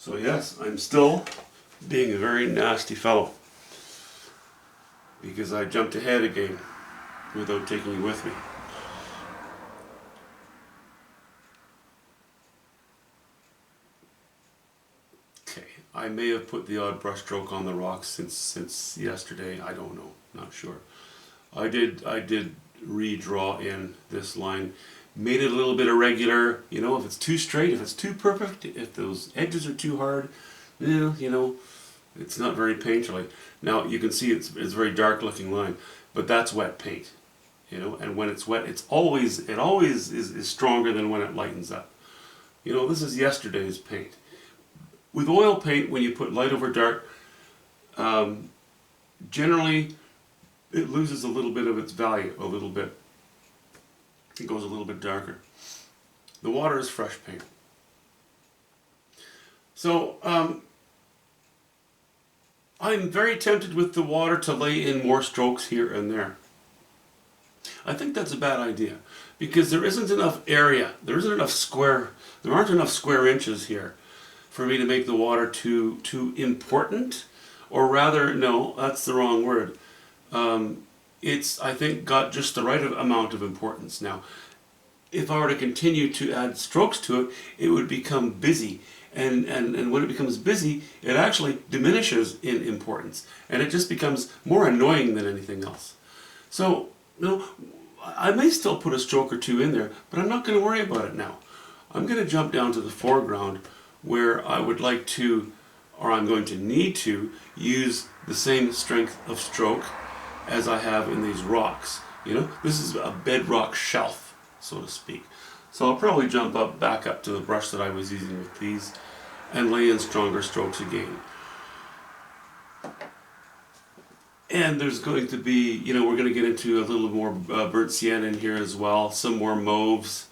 So yes, I'm still being a very nasty fellow because I jumped ahead again without taking you with me. Okay, I may have put the odd brush stroke on the rocks since yesterday. I don't know, not sure. I did redraw in this line, made it a little bit irregular. You know, if it's too straight, if it's too perfect, if those edges are too hard, you know, it's not very painterly. Now you can see it's a very dark looking line, but that's wet paint, you know. And when it's wet, it always is stronger than when it lightens up. You know, this is yesterday's paint. With oil paint, when you put light over dark, generally it loses a little bit of its value, a little bit. It goes a little bit darker. The water is fresh paint. So I'm very tempted with the water to lay in more strokes here and there. I think that's a bad idea because there isn't enough area, there aren't enough square inches here for me to make the water too important, or rather, no, that's the wrong word. It's, I think, got just the right amount of importance. Now, if I were to continue to add strokes to it, it would become busy. And when it becomes busy, it actually diminishes in importance. And it just becomes more annoying than anything else. So, you know, I may still put a stroke or two in there, but I'm not going to worry about it now. I'm going to jump down to the foreground where I would like to, or I'm going to need to, use the same strength of stroke as I have in these rocks. You know, this is a bedrock shelf, so to speak. So I'll probably jump back up to the brush that I was using with these and lay in stronger strokes again. And there's going to be, you know, we're going to get into a little more burnt sienna in here as well, some more mauves.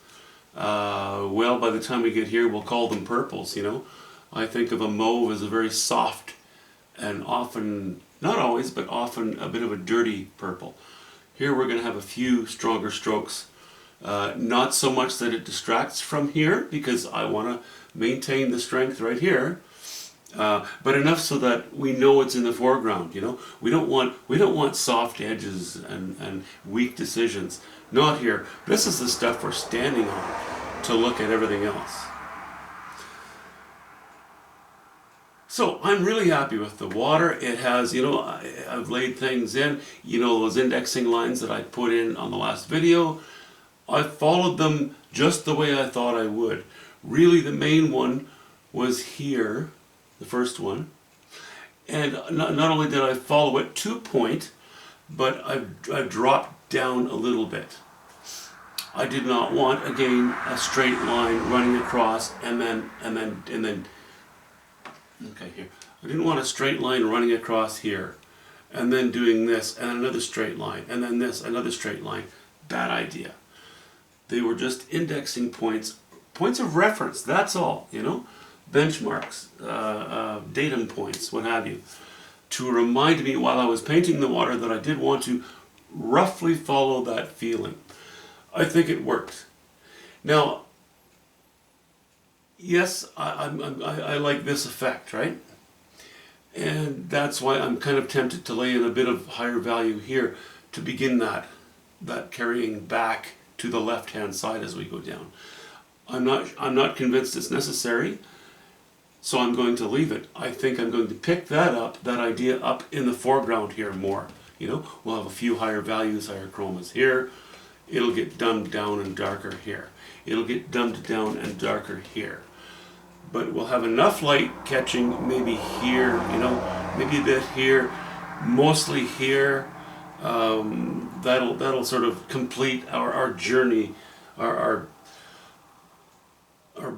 Well, by the time we get here, we'll call them purples, you know. I think of a mauve as a very soft and often, not always, but often a bit of a dirty purple. Here we're going to have a few stronger strokes. Not so much that it distracts from here, because I want to maintain the strength right here, but enough so that we know it's in the foreground. You know, we don't want soft edges and weak decisions. Not here. This is the stuff we're standing on to look at everything else. So I'm really happy with the water. It has, you know, I've laid things in, you know, those indexing lines that I put in on the last video. I followed them just the way I thought I would. Really, the main one was here, the first one. And not only did I follow it to point, but I dropped down a little bit. I did not want, again, a straight line running across and then okay, here. I didn't want a straight line running across here and then doing this and another straight line and then this, another straight line. Bad idea. They were just indexing points of reference, that's all, you know, benchmarks, datum points, what have you, to remind me while I was painting the water that I did want to roughly follow that feeling. I think it worked. Now, yes, I like this effect, right? And that's why I'm kind of tempted to lay in a bit of higher value here to begin that carrying back to the left-hand side as we go down. I'm not convinced it's necessary, so I'm going to leave it. I think I'm going to pick that idea up in the foreground here more. You know, we'll have a few higher values, higher chromas here. It'll get dumbed down and darker here. It'll get dumbed down and darker here. But we'll have enough light catching maybe here, you know, maybe a bit here, mostly here. That'll sort of complete our journey, our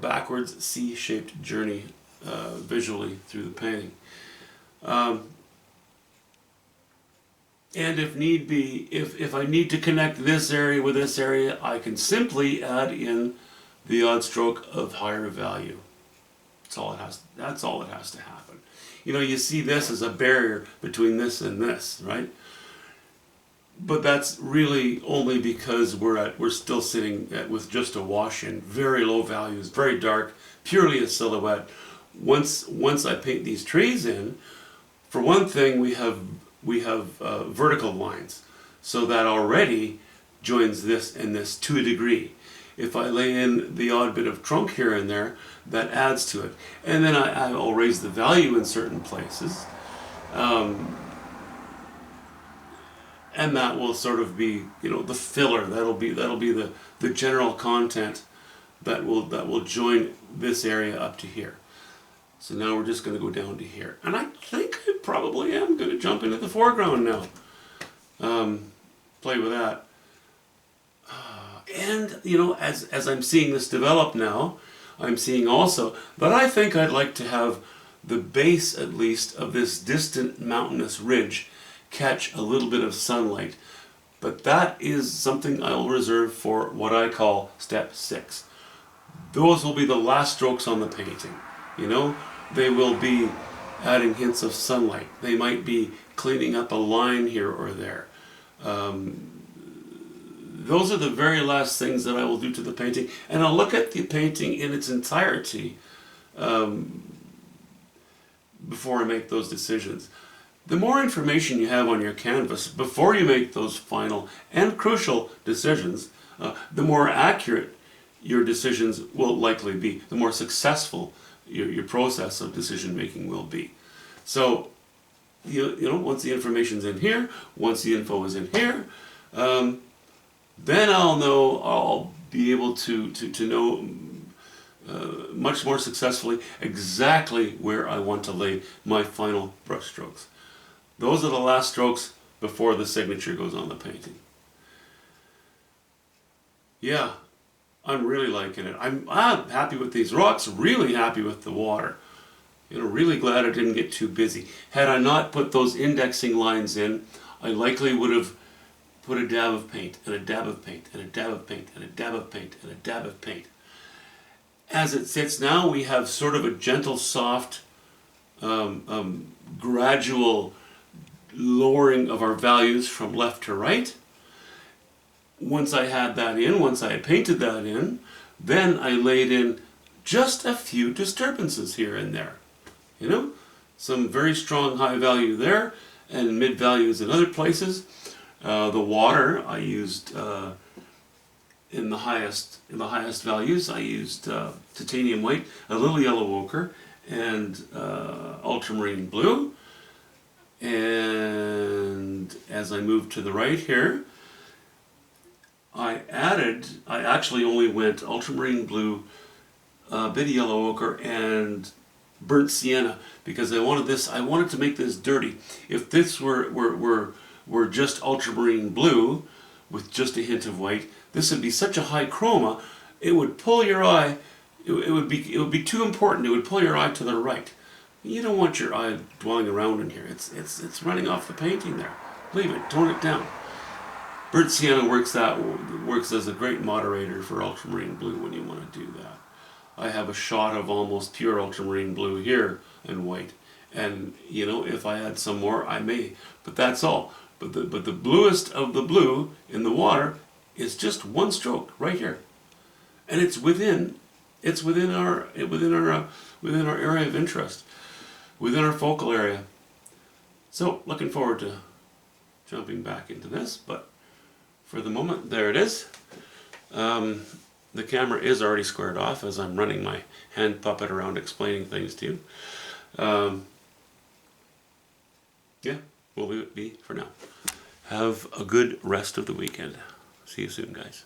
backwards C-shaped journey visually through the painting. And if need be, if I need to connect this area with this area, I can simply add in the odd stroke of higher value. That's all that has to happen. You know, you see this as a barrier between this and this, right? But that's really only because we're still sitting with just a wash in, very low values, very dark, purely a silhouette, once I paint these trees in, for one thing, we have vertical lines, so that already joins this and this to a degree. If I lay in the odd bit of trunk here and there, that adds to it. And then I'll raise the value in certain places. And that will sort of be, the filler. That'll be the general content that will join this area up to here. So now we're just going to go down to here. And I think I probably am going to jump into the foreground now. Play with that. And, as I'm seeing this develop now, I'm seeing also that I think I'd like to have the base, at least, of this distant mountainous ridge catch a little bit of sunlight. But that is something I'll reserve for what I call step 6. Those will be the last strokes on the painting. They will be adding hints of sunlight. They might be cleaning up a line here or there. Those are the very last things that I will do to the painting. And I'll look at the painting in its entirety before I make those decisions. The more information you have on your canvas before you make those final and crucial decisions, the more accurate your decisions will likely be, the more successful your process of decision making will be. So, once the information's in here, once the info is in here, then I'll be able to know much more successfully exactly where I want to lay my final brush strokes. Those are the last strokes before the signature goes on the painting. Yeah, I'm really liking it. I'm happy with these rocks, really happy with the water. Really glad I didn't get too busy. Had I not put those indexing lines in, I likely would have put a dab of paint, and a dab of paint, and a dab of paint, and a dab of paint, and a dab of paint. As it sits now, we have sort of a gentle, soft, gradual lowering of our values from left to right. Once I had that in, once I had painted that in, then I laid in just a few disturbances here and there. Some very strong high value there, and mid values in other places. The water I used in the highest values. I used titanium white, a little yellow ochre, and ultramarine blue. And as I moved to the right here, I actually only went ultramarine blue, a bit of yellow ochre, and burnt sienna, because I wanted to make this dirty. If this were just ultramarine blue with just a hint of white, this would be such a high chroma, it would pull your eye. It would be too important. It would pull your eye to the right. You don't want your eye dwelling around in here. It's running off the painting there. Leave it. Tone it down. Burnt sienna works as a great moderator for ultramarine blue when you want to do that. I have a shot of almost pure ultramarine blue here and white, and if I add some more, I may. But that's all. But the bluest of the blue in the water is just one stroke right here, and it's within our area of interest, within our focal area. So looking forward to jumping back into this, but for the moment, there it is. The camera is already squared off as I'm running my hand puppet around explaining things to you. Yeah, we'll leave it be for now. Have a good rest of the weekend. See you soon, guys.